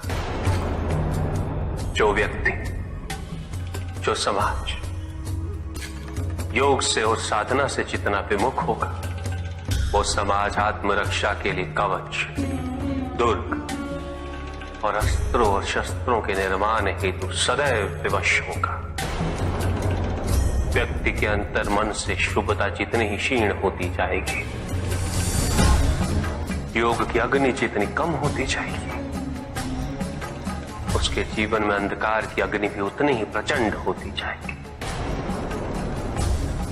जो व्यक्ति, जो समाज योग से और साधना से जितना विमुख होगा, वो समाज आत्मरक्षा के लिए कवच, दुर्ग और अस्त्रों और शस्त्रों के निर्माण हेतु सदैव विवश होगा। व्यक्ति के अंतर मन से शुभता जितनी ही क्षीण होती जाएगी, योग की अग्नि जितनी कम होती जाएगी, उसके जीवन में अंधकार की अग्नि भी उतनी ही प्रचंड होती जाएगी।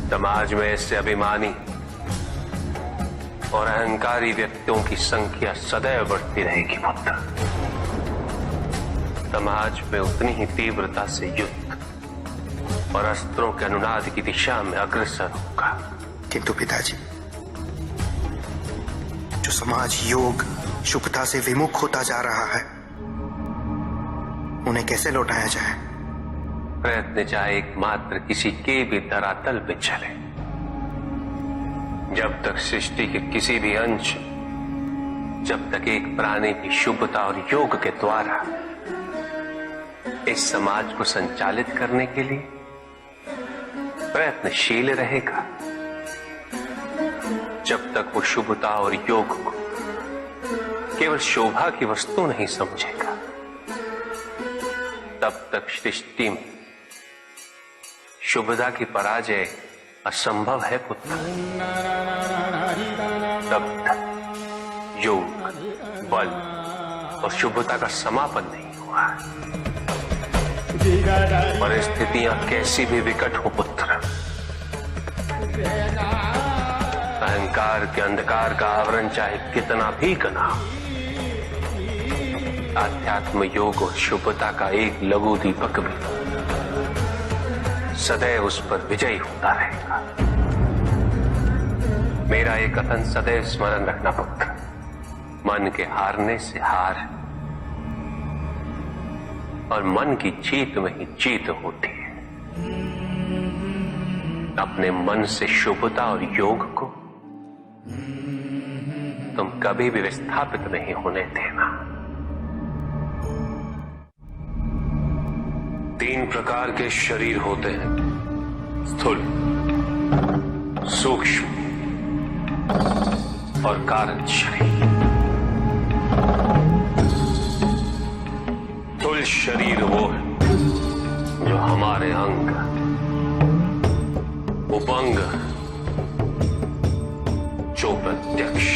समाज में ऐसे अभिमानी और अहंकारी व्यक्तियों की संख्या सदैव बढ़ती रहेगी पुत्र। समाज में उतनी ही तीव्रता से युद्ध और अस्त्रों के अनुनाद की दिशा में अग्रसर होगा। किंतु पिताजी, जो समाज योग शुभता से विमुख होता जा रहा है, उन्हें कैसे लौटाया जाए? प्रयत्न चाहे एकमात्र किसी के भी धरातल पे चले, जब तक सृष्टि के किसी भी अंश, जब तक एक प्राणी की शुभता और योग के द्वारा इस समाज को संचालित करने के लिए प्रयत्नशील रहेगा, जब तक वो शुभता और योग को केवल शोभा की वस्तु नहीं समझेगा, तब तक सृष्टि में शुभता की पराजय असंभव है पुत्र। तब तक योग, बल और शुभता का समापन नहीं हुआ है। परिस्थितियां कैसी भी विकट हो पुत्र, अहंकार के अंधकार का आवरण चाहे कितना भी घना हो, आध्यात्म योग और शुभता का एक लघु दीपक भी सदैव उस पर विजयी होता रहेगा। मेरा एक कथन सदैव स्मरण रखना पुत्र, मन के हारने से हार और मन की जीत में ही जीत होती है। अपने मन से शुभता और योग को तुम कभी भी विस्थापित नहीं होने देना। 3 प्रकार के शरीर होते हैं, स्थूल, सूक्ष्म और कारण शरीर। स्थूल शरीर वो है जो हमारे अंग, उपंग, जो प्रत्यक्ष,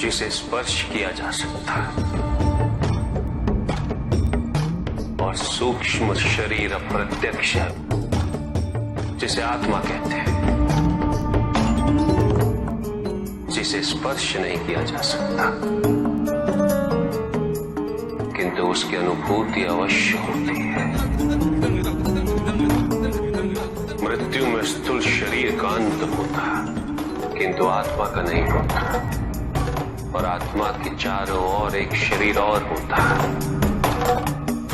जिसे स्पर्श किया जा सकता है, और सूक्ष्म शरीर अप्रत्यक्ष है, जिसे आत्मा कहते हैं, जिसे स्पर्श नहीं किया जा सकता, किंतु उसकी अनुभूति अवश्य होती है। मृत्यु में स्थूल शरीर का अंत होता है, किंतु आत्मा का नहीं होता, और आत्मा के चारों ओर एक शरीर और होता है,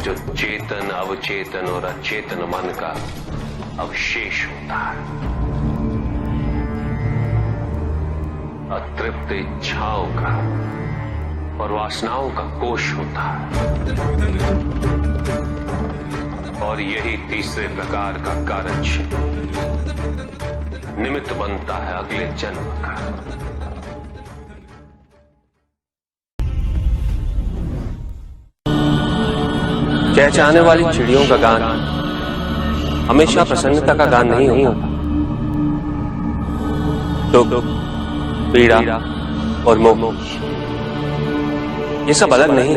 जो चेतन, अवचेतन और अचेतन मन का अवशेष होता है। अतृप्त इच्छाओं का और वासनाओं का कोश होता है, और यही तीसरे प्रकार का कारण निमित्त बनता है अगले जन्म का। चहचहाने वाली चिड़ियों का गान हमेशा प्रसन्नता का गान नहीं होता। दुख, पीड़ा और मोह ये सब अलग नहीं,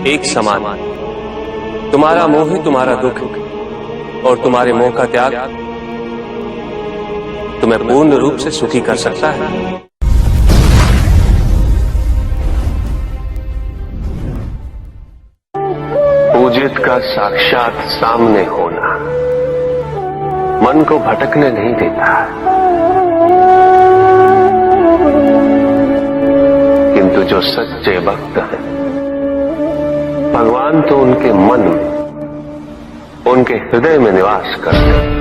एक समान। तुम्हारा मोह ही तुम्हारा दुख, और तुम्हारे मोह का त्याग तुम्हें पूर्ण रूप से सुखी कर सकता है। पूजित का साक्षात सामने होना मन को भटकने नहीं देता, किंतु जो सच्चे भक्त हैं, भगवान तो उनके मन में, उनके हृदय में निवास करते हैं।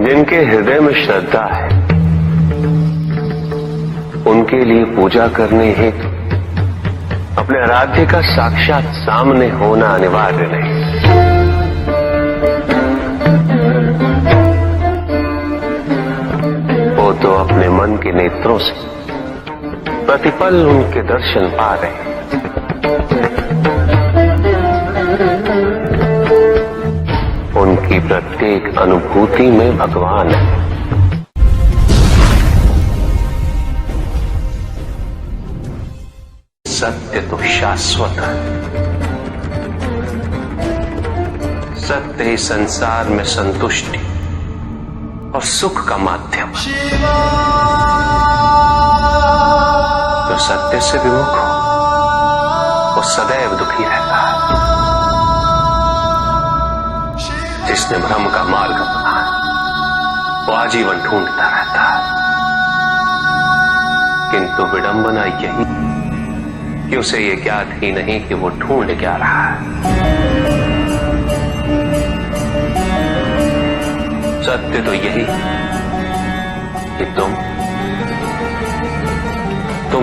जिनके हृदय में श्रद्धा है, उनके लिए पूजा करने हेतु अपने आराध्य का साक्षात सामने होना अनिवार्य नहीं। वो तो अपने मन के नेत्रों से प्रतिपल उनके दर्शन पा रहे हैं। उनकी प्रत्येक अनुभूति में भगवान है। सत्य तो शाश्वत है। सत्य ही संसार में संतुष्टि और सुख का माध्यम। जो सत्य से विमुख हो वो सदैव दुखी रहता है। जिसने भ्रम का मार्ग अपना वो आजीवन ढूंढता रहता है। किंतु विडंबना यही कि उसे ये ज्ञात ही नहीं कि वो ढूंढ क्या रहा है। सत्य तो यही कि तुम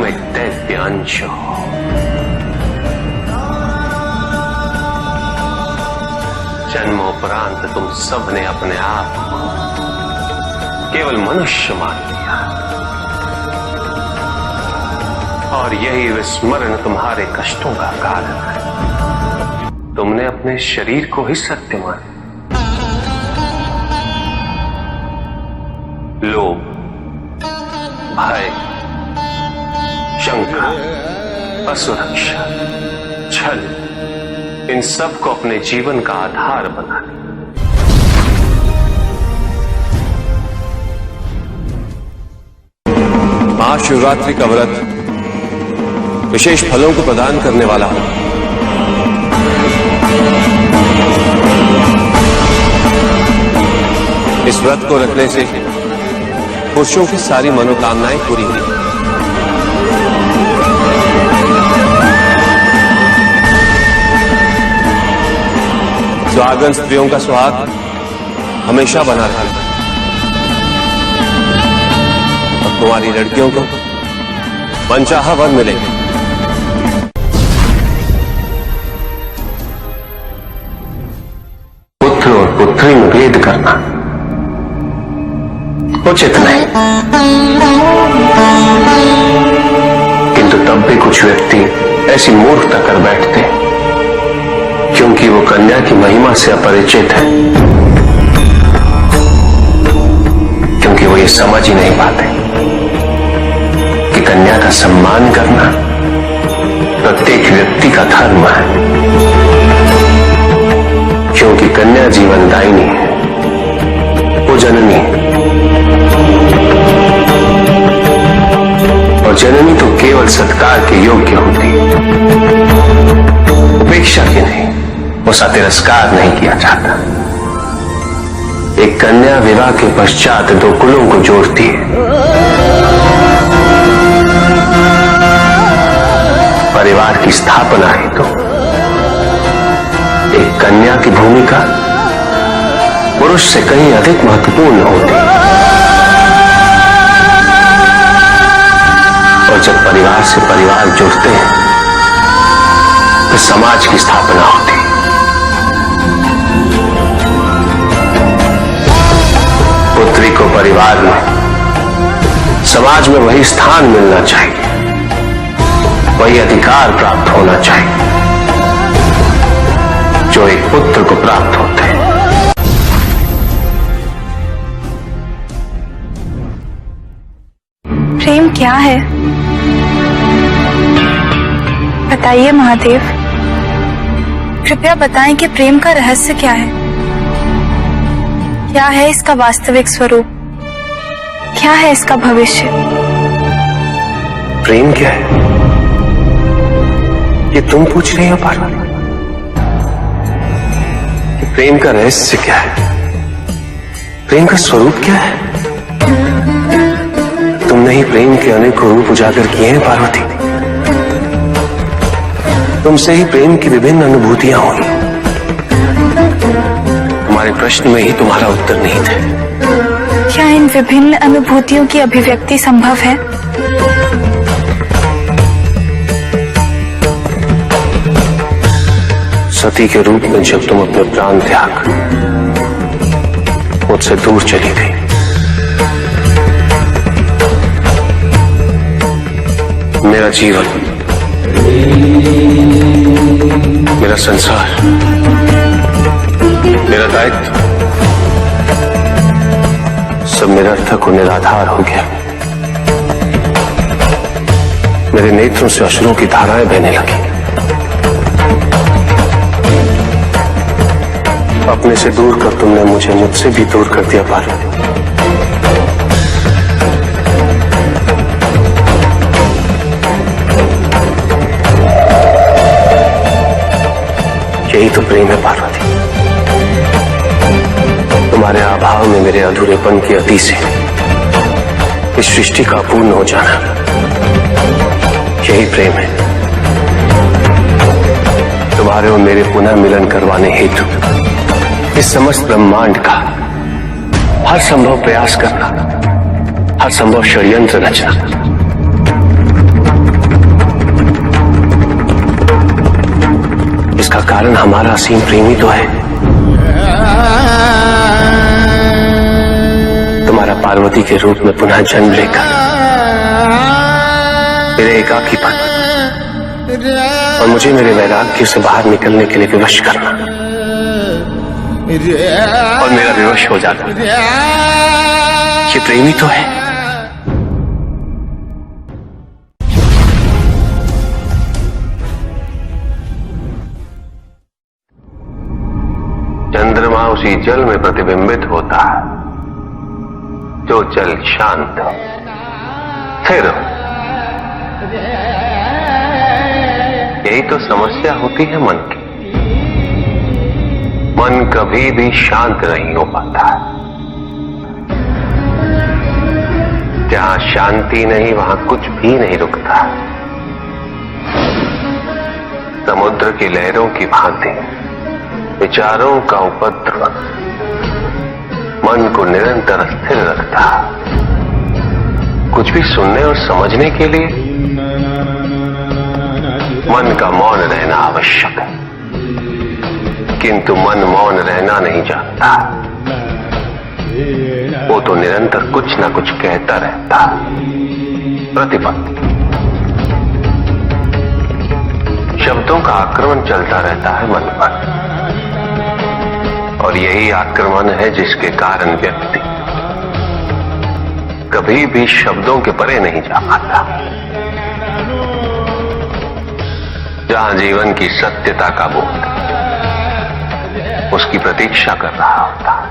एक दैव्य अंश हो। जन्मोपरांत तुम सबने अपने आप को केवल मनुष्य मान लिया, और यही विस्मरण तुम्हारे कष्टों का कारण है। तुमने अपने शरीर को ही सत्य माना। लोभ, भय, शंका, असुरक्षा, छल, इन सब को अपने जीवन का आधार बना लिया। महाशिवरात्रि का व्रत विशेष फलों को प्रदान करने वाला है। इस व्रत को रखने से पुरुषों की सारी मनोकामनाएं पूरी हुई। सुहागन स्त्रियों का सुहाग हमेशा बना रहेगा और तुम्हारी लड़कियों को मनचाहा वर मिलेगा। पुत्र और पुत्री में भेद करना उचित नहीं, किंतु तब भी कुछ व्यक्ति ऐसी मूर्खता कर बैठते क्योंकि वो कन्या की महिमा से अपरिचित है, क्योंकि वो ये समझ ही नहीं पाते कि कन्या का सम्मान करना प्रत्येक व्यक्ति का धर्म है, क्योंकि कन्या जीवनदायिनी है, वो जननी है और जननी तो केवल सत्कार के योग्य होती है, उपेक्षा की नहीं, उसका तिरस्कार नहीं किया जाता। एक कन्या विवाह के पश्चात दो कुलों को जोड़ती है। परिवार की स्थापना है तो एक कन्या की भूमिका पुरुष से कहीं अधिक महत्वपूर्ण होती है। और जब परिवार से परिवार जुड़ते हैं तो समाज की स्थापना होती है। पुत्री को परिवार में, समाज में वही स्थान मिलना चाहिए, वही अधिकार प्राप्त होना चाहिए जो एक पुत्र को प्राप्त होते हैं। प्रेम क्या है बताइए महादेव, कृपया बताएं कि प्रेम का रहस्य क्या है? क्या है इसका वास्तविक स्वरूप? क्या है इसका भविष्य? प्रेम क्या है ये तुम पूछ रही हो पार्वती? प्रेम का रहस्य क्या है? प्रेम का स्वरूप क्या है? तुमने ही प्रेम के अनेकों रूप उजागर किए हैं पार्वती। तुमसे ही प्रेम की विभिन्न अनुभूतियां हुई। तुम्हारे प्रश्न में ही तुम्हारा उत्तर नहीं था। क्या इन विभिन्न अनुभूतियों की अभिव्यक्ति संभव है? सती के रूप में जब तुम अपने प्राण त्याग मुझसे दूर चली गई, मेरा जीवन, मेरा संसार, मेरा दायित्व सब निरर्थक और निराधार हो गया। मेरे नेत्रों से अश्रुओं की धाराएं बहने लगी। अपने से दूर कर तुमने मुझे मुझसे भी दूर कर दिया पार्वती। यही तो प्रेम है पार्वती। तुम्हारे अभाव में मेरे अधूरेपन की अति से इस सृष्टि का पूर्ण हो जाना, यही प्रेम है। तुम्हारे और मेरे पुनः मिलन करवाने हेतु इस समस्त ब्रह्मांड का हर संभव प्रयास करना, हर संभव षड्यंत्र रचना। इसका कारण हमारा असीम प्रेमी तो है, तुम्हारा पार्वती के रूप में पुनः जन्म लेकर मेरे एकाकीपन और मुझे मेरे वैराग्य से बाहर निकलने के लिए विवश करना और मेरा विवश हो जाना, ये प्रेमी तो है। चंद्रमा उसी जल में प्रतिबिंबित होता है जो जल शांत है, स्थिर। यही तो समस्या होती है मन की। मन कभी भी शांत नहीं हो पाता। जहां शांति नहीं वहां कुछ भी नहीं रुकता। समुद्र की लहरों की भांति विचारों का उपद्रव मन को निरंतर स्थिर रखता। कुछ भी सुनने और समझने के लिए मन का मौन रहना आवश्यक है, किंतु मन मौन रहना नहीं जानता। वो तो निरंतर कुछ ना कुछ कहता रहता। प्रतिपल शब्दों का आक्रमण चलता रहता है मन पर, और यही आक्रमण है जिसके कारण व्यक्ति कभी भी शब्दों के परे नहीं जा पाता। जहां जीवन की सत्यता का बोध उसकी प्रतीक्षा कर रहा होता है।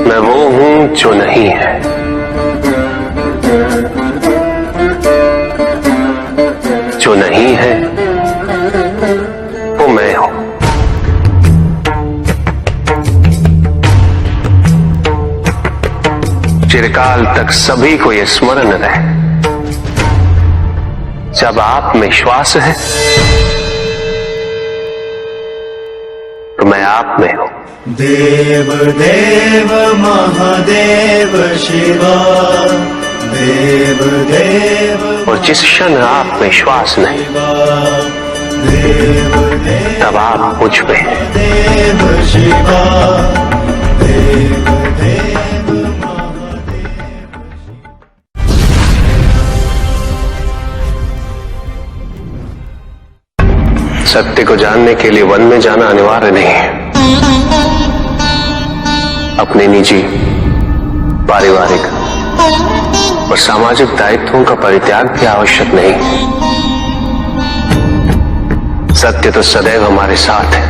मैं वो हूं जो नहीं है, जो नहीं है वो मैं हूं। चिरकाल तक सभी को यह स्मरण रहे, जब आप में श्वास है तो मैं आप में हूं। देव देव महादेव शिवा, देव देव। और जिस क्षण आप में श्वास नहीं, तब आप मुझ में हैं। देव शिवा, देव देव। सत्य को जानने के लिए वन में जाना अनिवार्य नहीं है। अपने निजी, पारिवारिक और सामाजिक दायित्वों का परित्याग भी आवश्यक नहीं है। सत्य तो सदैव हमारे साथ है,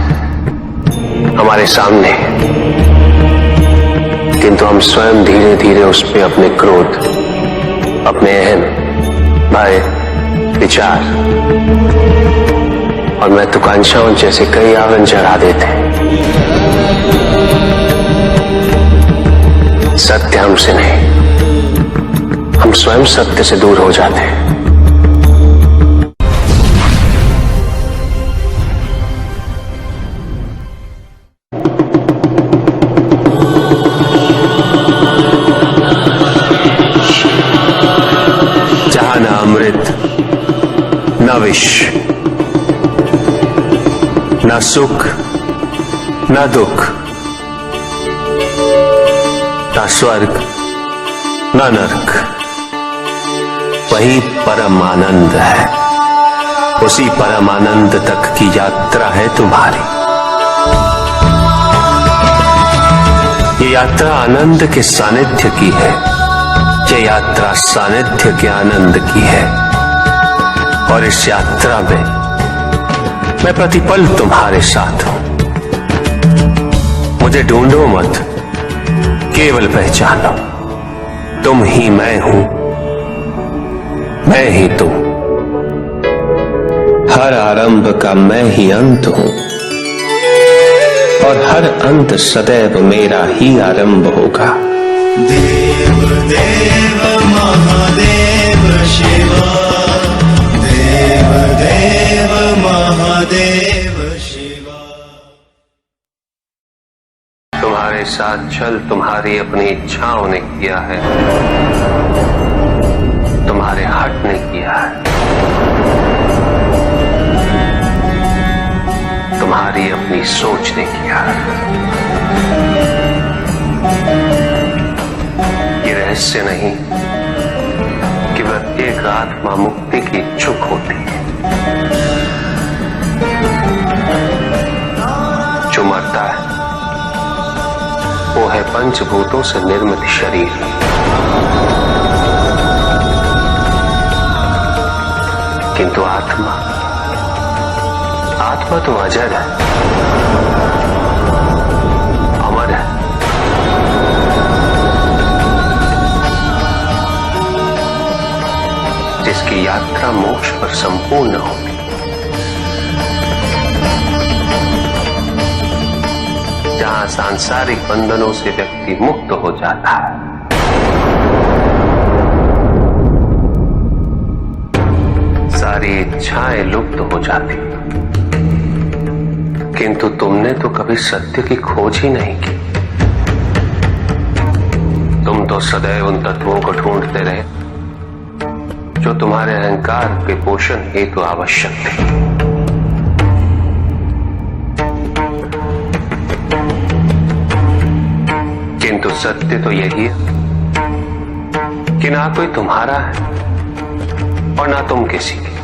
हमारे सामने है, किंतु हम स्वयं धीरे धीरे उस पर अपने क्रोध, अपने अहम, भय, विचार और महत्वाकांक्षाओं जैसे कई आवरण चढ़ा देते हैं। सत्य हमसे नहीं, हम स्वयं सत्य से दूर हो जाते हैं। जहां न अमृत, न विष, न सुख, न दुख, न स्वर्ग, न नरक, वही परम आनंद है। उसी परम आनंद तक की यात्रा है तुम्हारी। ये यात्रा आनंद के सानिध्य की है, ये यात्रा सानिध्य के आनंद की है। और इस यात्रा में मैं प्रतिपल तुम्हारे साथ हूं। मुझे ढूंढो मत, केवल पहचानो, तुम ही मैं हूं, मैं ही तुम। हर आरंभ का मैं ही अंत हूं, और हर अंत सदैव मेरा ही आरंभ होगा। देव देव महादेव शिवा, देव देव महादेव शिवा। तुम्हारे साथ चल तुम्हारी अपनी इच्छाओं ने किया है, तुम्हारे हट ने किया है। तुम्हारी अपनी सोच ने किया है। ये रहस्य नहीं कि प्रत्येक आत्मा मुक्ति की इच्छुक होती है। जो मरता है वो है पंचभूतों से निर्मित शरीर, किंतु आत्मा तो अजर है, अमर है। जिसकी यात्रा मोक्ष पर संपूर्ण होगी। जहां सांसारिक बंधनों से व्यक्ति मुक्त हो जाता है। सारी इच्छाएं लुप्त हो जाती, किंतु तुमने तो कभी सत्य की खोज ही नहीं की। तुम तो सदैव उन तत्वों को ढूंढते रहे जो तुम्हारे अहंकार के पोषण हेतु आवश्यक थे। किंतु सत्य तो यही है कि ना कोई तुम्हारा है और ना तुम किसी के।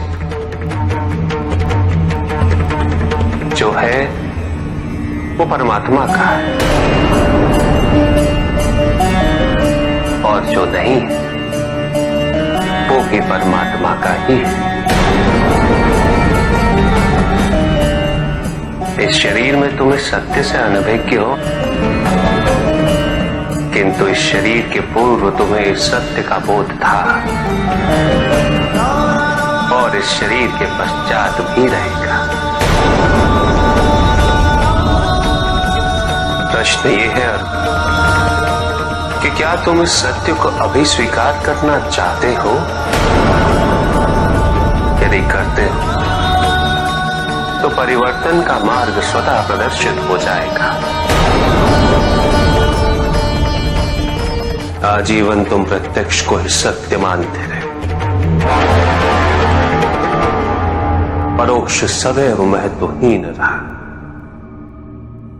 जो है वो परमात्मा का है और जो नहीं है वो भी परमात्मा का ही है। इस शरीर में तुम इस सत्य से अनभिज्ञ हो, किंतु इस शरीर के पूर्व तुम्हें इस सत्य का बोध था और इस शरीर के पश्चात भी रहेगा। प्रश्न ये है कि क्या तुम इस सत्य को अभी स्वीकार करना चाहते हो? यदि करते हो तो परिवर्तन का मार्ग स्वतः प्रदर्शित हो जाएगा। आजीवन तुम प्रत्यक्ष को ही सत्य मानते रहे, परोक्ष सदैव महत्वहीन रहा।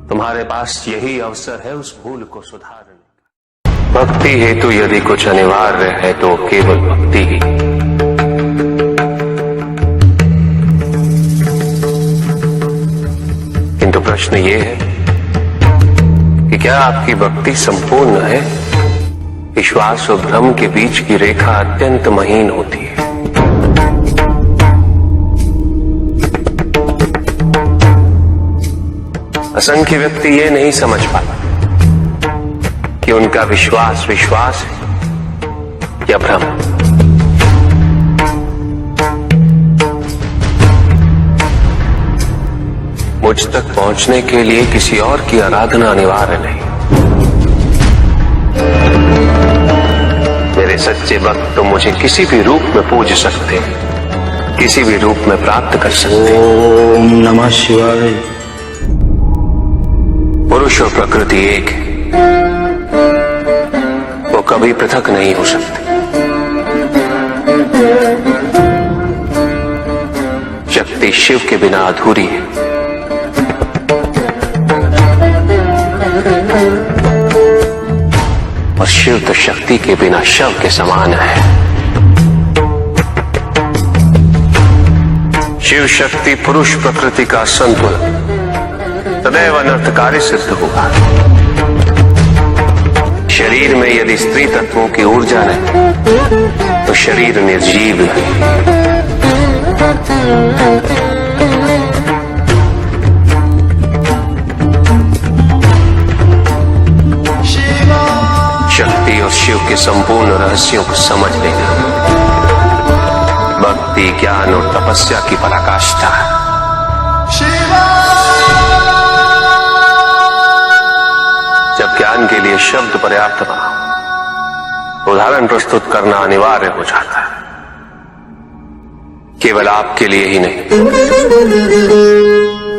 तुम्हारे पास यही अवसर है उस भूल को सुधारने का। भक्ति हेतु यदि कुछ अनिवार्य है तो केवल भक्ति ही। किंतु प्रश्न ये है कि क्या आपकी भक्ति संपूर्ण है? विश्वास और भ्रम के बीच की रेखा अत्यंत महीन होती है। असंख्य व्यक्ति ये नहीं समझ पाता कि उनका विश्वास विश्वास है या भ्रम। मुझ तक पहुंचने के लिए किसी और की आराधना अनिवार्य नहीं। मेरे सच्चे भक्त तो मुझे किसी भी रूप में पूज सकते हैं, किसी भी रूप में प्राप्त कर सकते हैं। ओम नमः शिवाय। पुरुष और प्रकृति एक है, वो कभी पृथक नहीं हो सकते। शक्ति शिव के बिना अधूरी है और शिव तो शक्ति के बिना शव के समान है। शिव शक्ति पुरुष प्रकृति का संतुलन सदैव अनर्थकारी सिद्ध होगा। शरीर में यदि स्त्री तत्वों की ऊर्जा नहीं तो शरीर निर्जीव है। शक्ति और शिव के संपूर्ण रहस्यों को समझ लेना भक्ति, ज्ञान और तपस्या की पराकाष्ठा है। जब ज्ञान के लिए शब्द पर्याप्त बना, उदाहरण प्रस्तुत करना अनिवार्य हो जाता है। केवल आपके लिए ही नहीं,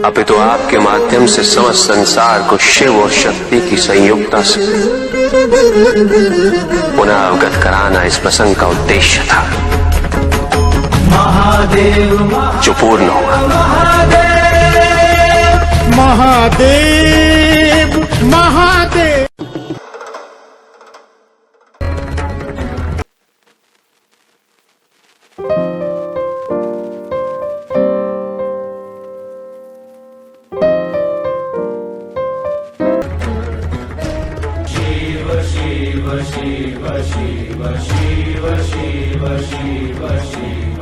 अपितु आपके माध्यम से समस्त संसार को शिव और शक्ति की संयुक्ता से पुनः अवगत कराना इस प्रसंग का उद्देश्य था, जो पूर्ण हुआ। महादेव महादेव। शिव शिव शिव शिव शिव शिव शिव शिव शिव